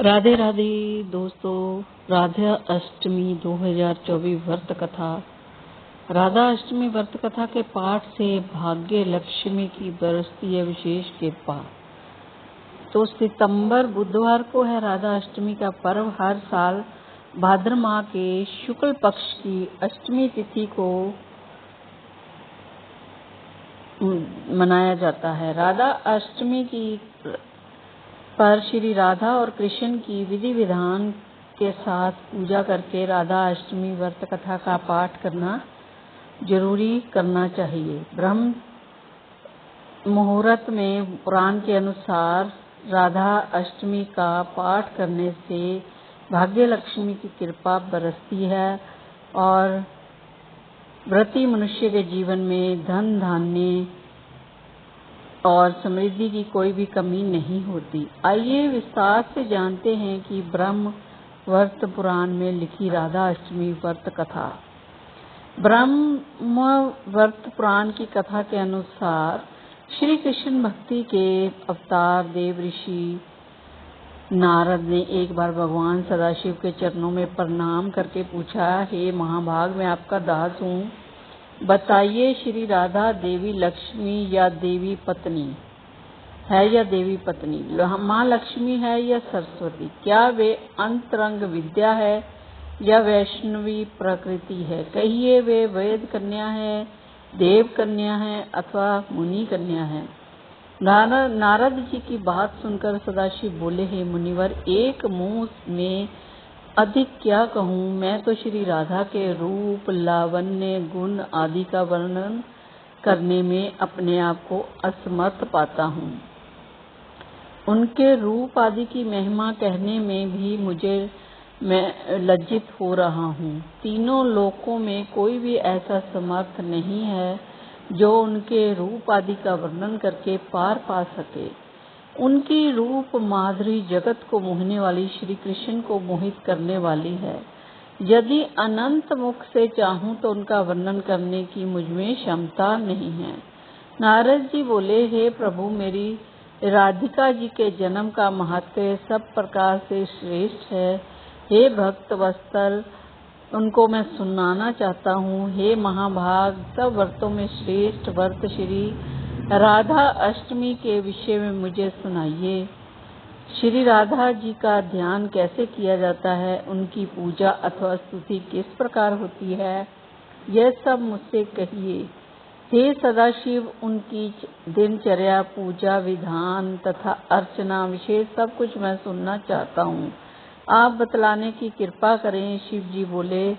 राधे राधे दोस्तों, राधा अष्टमी 2024 व्रत कथा। राधा अष्टमी व्रत कथा के पाठ से भाग्य लक्ष्मी की बरसती है विशेष कृपा। तो सितंबर बुधवार को है राधा अष्टमी का पर्व। हर साल भाद्र माह के शुक्ल पक्ष की अष्टमी तिथि को मनाया जाता है। राधा अष्टमी की पर श्री राधा और कृष्ण की विधि विधान के साथ पूजा करके राधा अष्टमी व्रत कथा का पाठ करना जरूरी करना चाहिए। ब्रह्म मुहूर्त में पुराण के अनुसार राधा अष्टमी का पाठ करने से भाग्य लक्ष्मी की कृपा बरसती है और व्रती मनुष्य के जीवन में धन धान्य और समृद्धि की कोई भी कमी नहीं होती। आइए विस्तार से जानते हैं कि ब्रह्म वर्त पुराण में लिखी राधा अष्टमी व्रत कथा। ब्रह्म वर्त पुराण की कथा के अनुसार श्री कृष्ण भक्ति के अवतार देव ऋषि नारद ने एक बार भगवान सदाशिव के चरणों में प्रणाम करके पूछा, हे महाभाग, मैं आपका दास हूँ, बताइए श्री राधा देवी लक्ष्मी या देवी पत्नी है या देवी पत्नी, माँ लक्ष्मी है या सरस्वती? क्या वे अंतरंग विद्या है या वैष्णवी प्रकृति है? कहिए वे वेद कन्या है, देव कन्या है अथवा मुनि कन्या है? नारद जी की बात सुनकर सदाशिव बोले, हे मुनिवर, एक मुंह में अधिक क्या कहूँ। मैं तो श्री राधा के रूप, लावण्य, गुण आदि का वर्णन करने में अपने आप को असमर्थ पाता हूँ। उनके रूप आदि की महिमा कहने में भी मैं लज्जित हो रहा हूँ। तीनों लोकों में कोई भी ऐसा समर्थ नहीं है जो उनके रूप आदि का वर्णन करके पार पा सके। उनकी रूप माधुरी जगत को मोहने वाली श्री कृष्ण को मोहित करने वाली है। यदि अनंत मुख से चाहूं तो उनका वर्णन करने की मुझमें क्षमता नहीं है। नारद जी बोले, हे प्रभु, मेरी राधिका जी के जन्म का महत्व सब प्रकार से श्रेष्ठ है। हे भक्त वत्सल, उनको मैं सुनाना चाहता हूँ। हे महाभाग, सब व्रतों में श्रेष्ठ व्रत श्री राधा अष्टमी के विषय में मुझे सुनाइए। श्री राधा जी का ध्यान कैसे किया जाता है, उनकी पूजा अथवा स्तुति किस प्रकार होती है, यह सब मुझसे कहिए। हे सदाशिव, उनकी दिनचर्या, पूजा विधान तथा अर्चना विशेष सब कुछ मैं सुनना चाहता हूँ। आप बतलाने की कृपा करें। शिव जी बोले,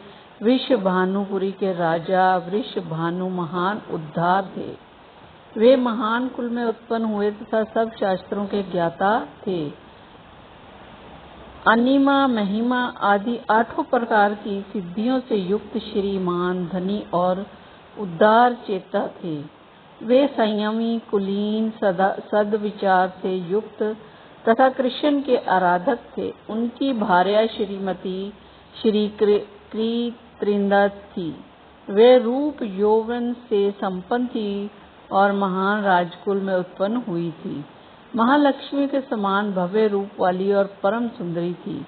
वृषभानुपुरी के राजा वृषभानु महान उद्धार थे। वे महान कुल में उत्पन्न हुए तथा सब शास्त्रों के ज्ञाता थे। अनिमा, महिमा आदि 8 प्रकार की सिद्धियों से युक्त श्रीमान, धनी और उदार चेता थे। वे संयमी, कुलीन, सद्विचार से युक्त तथा कृष्ण के आराधक थे। उनकी भार्या श्रीमती श्री कृत्रिंदा थी। वे रूप यौवन से संपन्न थी और महान राजकुल में उत्पन्न हुई थी। महालक्ष्मी के समान भव्य रूप वाली और परम सुंदरी थी।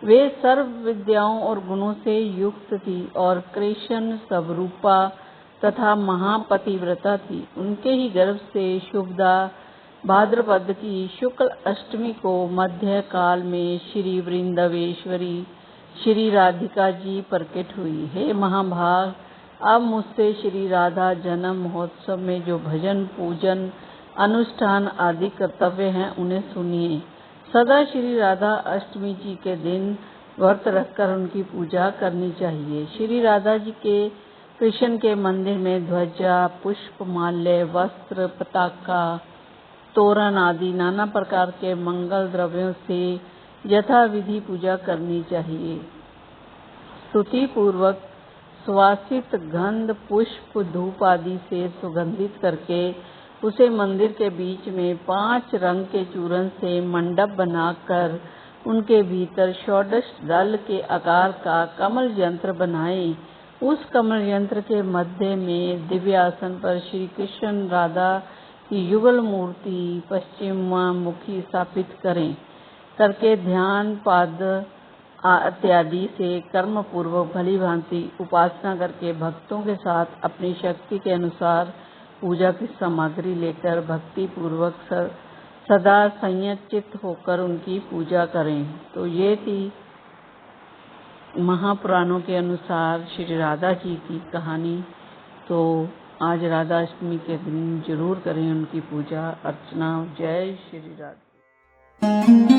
वे सर्व विद्याओं और गुणों से युक्त थी और कृष्ण स्वरूपा तथा महापतिव्रता थी। उनके ही गर्भ से शुभदा भाद्रपद की शुक्ल अष्टमी को मध्य काल में श्री वृंदावेश्वरी श्री राधिका जी प्रकट हुई। हे महाभाग, अब मुझसे श्री राधा जन्म महोत्सव में जो भजन, पूजन, अनुष्ठान आदि कर्तव्य हैं उन्हें सुनिए। सदा श्री राधा अष्टमी जी के दिन व्रत रखकर उनकी पूजा करनी चाहिए। श्री राधा जी के कृष्ण के मंदिर में ध्वजा, पुष्प, माल्य, वस्त्र, पताका, तोरण आदि नाना प्रकार के मंगल द्रव्यों से यथा विधि पूजा करनी चाहिए। स्तुति पूर्वक सुवासित गंध, पुष्प, धूप आदि से सुगंधित करके उसे मंदिर के बीच में 5 रंग के चूर्ण से मंडप बनाकर उनके भीतर षोडश दल के आकार का कमल यंत्र बनाएं। उस कमल यंत्र के मध्य में दिव्यासन पर श्री कृष्ण राधा की युगल मूर्ति पश्चिम मुखी स्थापित करें। करके ध्यान पाद इत्यादि से कर्म पूर्वक भली भांति उपासना करके भक्तों के साथ अपनी शक्ति के अनुसार पूजा की सामग्री लेकर भक्ति पूर्वक सदा संयत होकर उनकी पूजा करें। तो ये थी महापुराणों के अनुसार श्री राधा जी की कहानी। तो आज राधा अष्टमी के दिन जरूर करें उनकी पूजा अर्चना। जय श्री राधा।